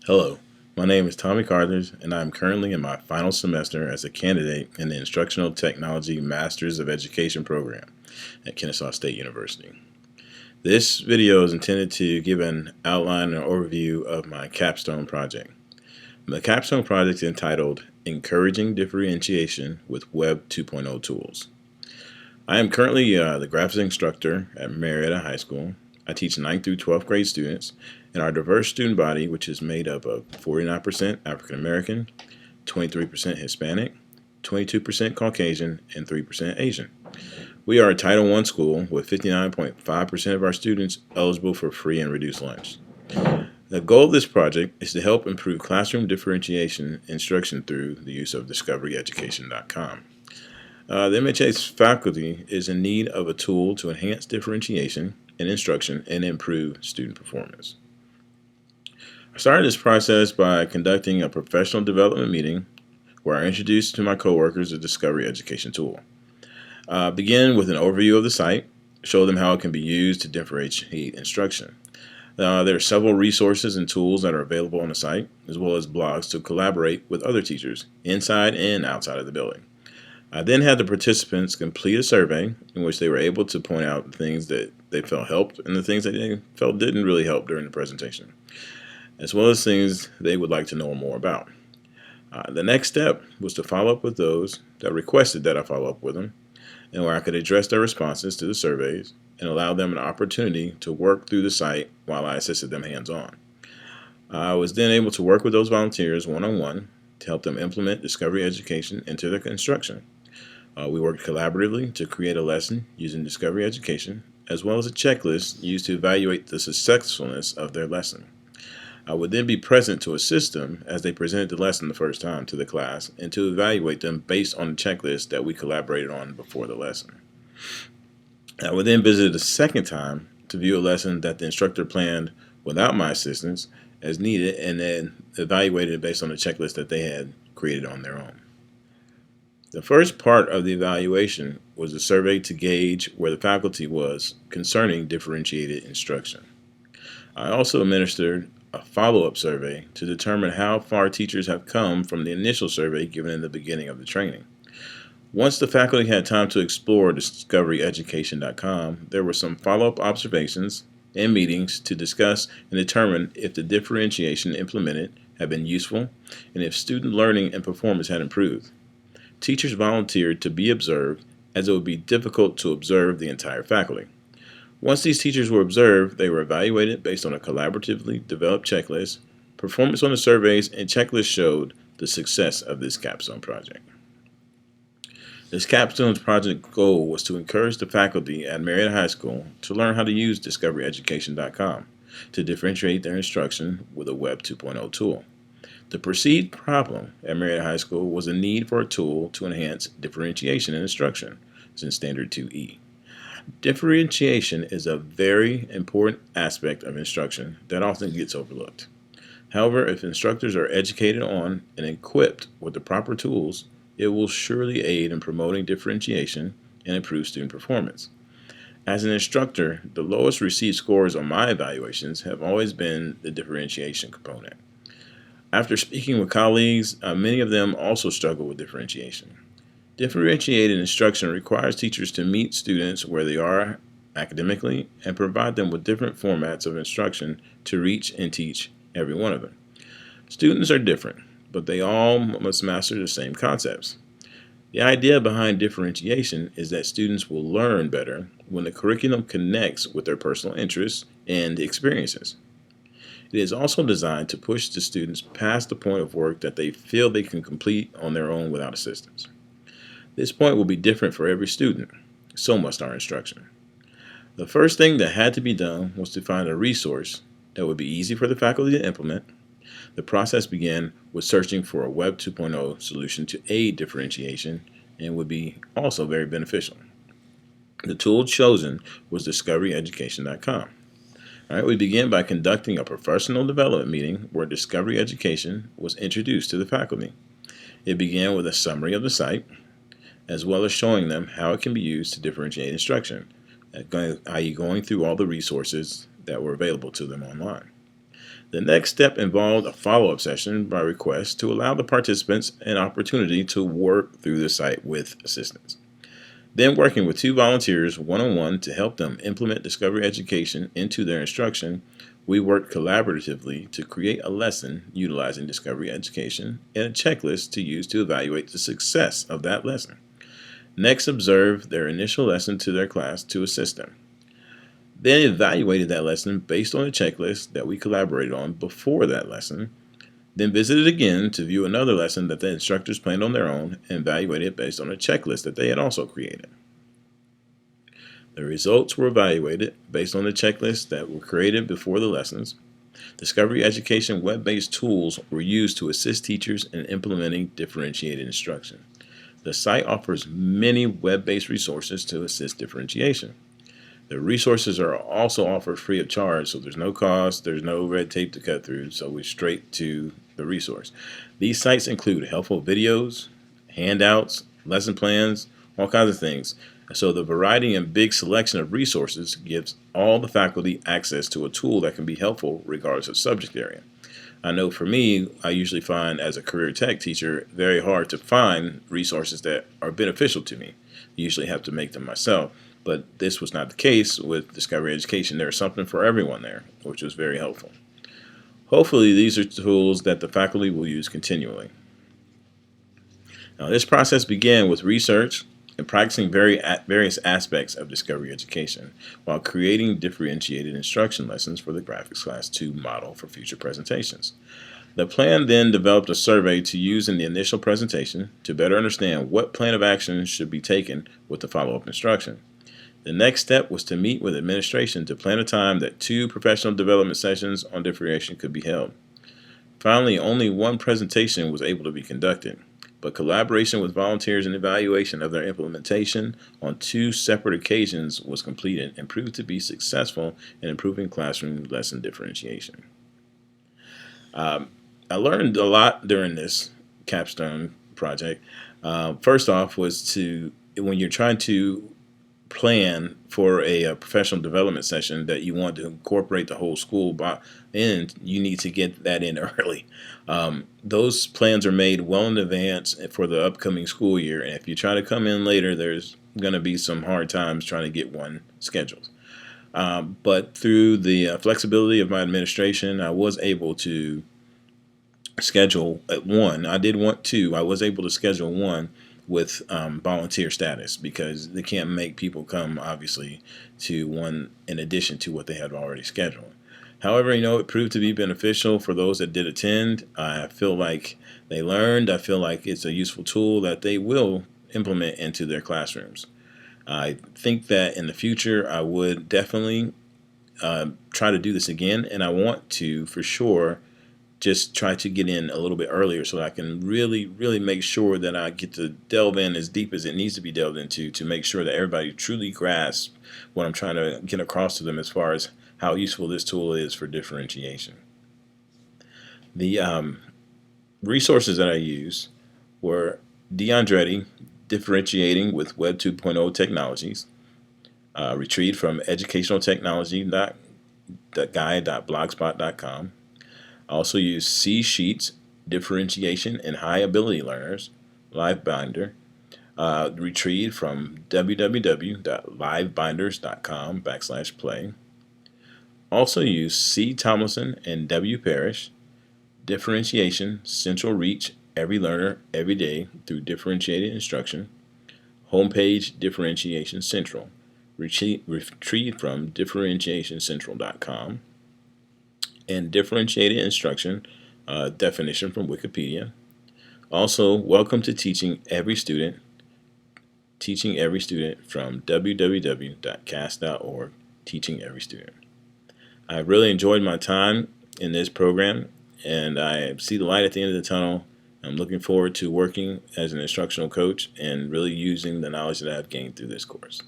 Hello, my name is Tommy Carthers, and I am currently in my final semester as a candidate in the Instructional Technology Masters of Education program at Kennesaw State University. This video is intended to give an outline and overview of my Capstone project. The Capstone project is entitled Encouraging Differentiation with Web 2.0 Tools. I am currently the graphics instructor at Marietta High School. I teach 9th through 12th grade students, and our diverse student body, which is made up of 49% African American, 23% Hispanic, 22% Caucasian, and 3% Asian. We are a Title I school with 59.5% of our students eligible for free and reduced lunch. The goal of this project is to help improve classroom differentiation instruction through the use of discoveryeducation.com. The MHA's faculty is in need of a tool to enhance differentiation in instruction and improve student performance. I started this process by conducting a professional development meeting where I introduced to my coworkers the Discovery Education tool. Begin with an overview of the site, show them how it can be used to differentiate instruction. There are several resources and tools that are available on the site, as well as blogs to collaborate with other teachers inside and outside of the building. I then had the participants complete a survey in which they were able to point out the things that they felt helped and the things that they felt didn't really help during the presentation, as well as things they would like to know more about. The next step was to follow up with those that requested that I follow up with them, and where I could address their responses to the surveys and allow them an opportunity to work through the site while I assisted them hands-on. I was then able to work with those volunteers one-on-one to help them implement Discovery Education into their instruction. We worked collaboratively to create a lesson using Discovery Education, as well as a checklist used to evaluate the successfulness of their lesson. I would then be present to assist them as they presented the lesson the first time to the class and to evaluate them based on the checklist that we collaborated on before the lesson. I would then visit a second time to view a lesson that the instructor planned without my assistance as needed and then evaluated it based on the checklist that they had created on their own. The first part of the evaluation was a survey to gauge where the faculty was concerning differentiated instruction. I also administered a follow-up survey to determine how far teachers have come from the initial survey given in the beginning of the training. Once the faculty had time to explore discoveryeducation.com, there were some follow-up observations and meetings to discuss and determine if the differentiation implemented had been useful and if student learning and performance had improved. Teachers volunteered to be observed, as it would be difficult to observe the entire faculty. Once these teachers were observed, they were evaluated based on a collaboratively developed checklist. Performance on the surveys and checklists showed the success of this Capstone project. This Capstone project goal was to encourage the faculty at Marietta High School to learn how to use discoveryeducation.com to differentiate their instruction with a Web 2.0 tool. The perceived problem at Marietta High School was a need for a tool to enhance differentiation in instruction, since Standard 2E. Differentiation is a very important aspect of instruction that often gets overlooked. However, if instructors are educated on and equipped with the proper tools, it will surely aid in promoting differentiation and improve student performance. As an instructor, the lowest received scores on my evaluations have always been the differentiation component. After speaking with colleagues, many of them also struggle with differentiation. Differentiated instruction requires teachers to meet students where they are academically and provide them with different formats of instruction to reach and teach every one of them. Students are different, but they all must master the same concepts. The idea behind differentiation is that students will learn better when the curriculum connects with their personal interests and experiences. It is also designed to push the students past the point of work that they feel they can complete on their own without assistance. This point will be different for every student, so must our instruction. The first thing that had to be done was to find a resource that would be easy for the faculty to implement. The process began with searching for a Web 2.0 solution to aid differentiation and would be also very beneficial. The tool chosen was discoveryeducation.com. We began by conducting a professional development meeting where Discovery Education was introduced to the faculty. It began with a summary of the site, as well as showing them how it can be used to differentiate instruction, i.e. going through all the resources that were available to them online. The next step involved a follow-up session by request to allow the participants an opportunity to work through the site with assistance. Then working with two volunteers one-on-one to help them implement Discovery Education into their instruction, we worked collaboratively to create a lesson utilizing Discovery Education and a checklist to use to evaluate the success of that lesson. Next, observe their initial lesson to their class to assist them. Then evaluated that lesson based on the checklist that we collaborated on before that lesson. Then visited again to view another lesson that the instructors planned on their own and evaluated based on a checklist that they had also created. The results were evaluated based on the checklists that were created before the lessons. Discovery Education web-based tools were used to assist teachers in implementing differentiated instruction. The site offers many web-based resources to assist differentiation. The resources are also offered free of charge, so there's no cost, there's no red tape to cut through, so we're straight to the resource. These sites include helpful videos, handouts, lesson plans, all kinds of things. So the variety and big selection of resources gives all the faculty access to a tool that can be helpful regardless of subject area. I know for me, I usually find as a career tech teacher very hard to find resources that are beneficial to me. I usually have to make them myself. But this was not the case with Discovery Education. There's something for everyone there, which was very helpful. Hopefully, these are tools that the faculty will use continually. Now, this process began with research and practicing various aspects of Discovery Education while creating differentiated instruction lessons for the graphics class to model for future presentations. The plan then developed a survey to use in the initial presentation to better understand what plan of action should be taken with the follow-up instruction. The next step was to meet with administration to plan a time that 2 professional development sessions on differentiation could be held. Finally, only one presentation was able to be conducted, but collaboration with volunteers and evaluation of their implementation on 2 separate occasions was completed and proved to be successful in improving classroom lesson differentiation. I learned a lot during this Capstone project. First off was when you're trying to plan for a professional development session that you want to incorporate the whole school in, you need to get that in early. Those plans are made well in advance for the upcoming school year, and if you try to come in later, there's going to be some hard times trying to get one scheduled. But through the flexibility of my administration, I was able to schedule one. I did want 2. I was able to schedule one with volunteer status because they can't make people come, obviously, to one in addition to what they had already scheduled. However, it proved to be beneficial for those that did attend. I feel like they learned. I feel like it's a useful tool that they will implement into their classrooms. I think that in the future, I would definitely try to do this again, and I want to, for sure, just try to get in a little bit earlier so that I can really, really make sure that I get to delve in as deep as it needs to be delved into to make sure that everybody truly grasps what I'm trying to get across to them as far as how useful this tool is for differentiation. The resources that I used were DeAndretti, Differentiating with Web 2.0 Technologies, retrieved from educationaltechnology.guide.blogspot.com. I also use C Sheets, Differentiation in High Ability Learners, Live Binder, retrieved from www.livebinders.com/play. Also use C. Tomlinson and W. Parrish, Differentiation, Central Reach, Every Learner, Every Day through Differentiated Instruction. Homepage, Differentiation Central, retrieved from differentiationcentral.com. And differentiated instruction definition from Wikipedia. Also, Welcome to Teaching Every Student from www.cast.org, Teaching Every Student. I really enjoyed my time in this program, and I see the light at the end of the tunnel. I'm looking forward to working as an instructional coach and really using the knowledge that I've gained through this course.